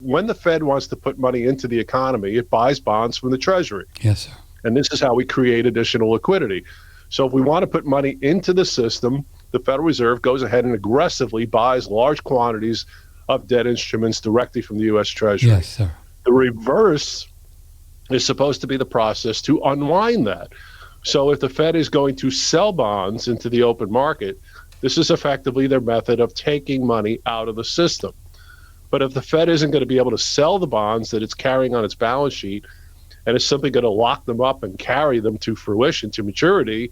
when the Fed wants to put money into the economy, it buys bonds from the Treasury. Yes, sir. And this is how we create additional liquidity. So if we want to put money into the system, the Federal Reserve goes ahead and aggressively buys large quantities of debt instruments directly from the U.S. Treasury. Yes, sir. The reverse is supposed to be the process to unwind that. So if the Fed is going to sell bonds into the open market, this is effectively their method of taking money out of the system. But if the Fed isn't going to be able to sell the bonds that it's carrying on its balance sheet and is simply going to lock them up and carry them to fruition, to maturity,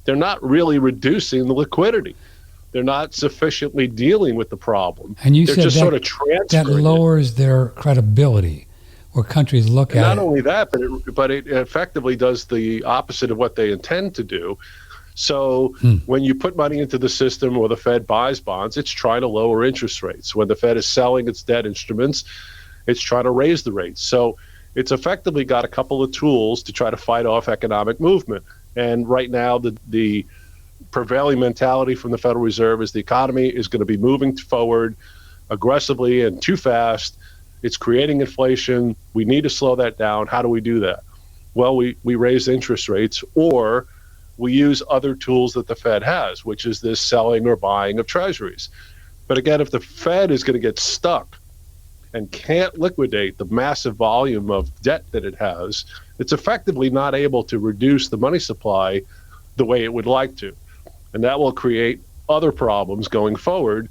they're not really reducing the liquidity. They're not sufficiently dealing with the problem. And you they're said just that, sort of transferring that lowers their credibility, where countries look and at not only that, but it effectively does the opposite of what they intend to do. So when you put money into the system or the Fed buys bonds, it's trying to lower interest rates. When the Fed is selling its debt instruments, it's trying to raise the rates. So it's effectively got a couple of tools to try to fight off economic movement. And right now, the prevailing mentality from the Federal Reserve is the economy is going to be moving forward aggressively and too fast. It's creating inflation. We need to slow that down. How do we do that? Well, we raise interest rates, or we use other tools that the Fed has, which is this selling or buying of treasuries. But again, if the Fed is going to get stuck and can't liquidate the massive volume of debt that it has, it's effectively not able to reduce the money supply the way it would like to. And that will create other problems going forward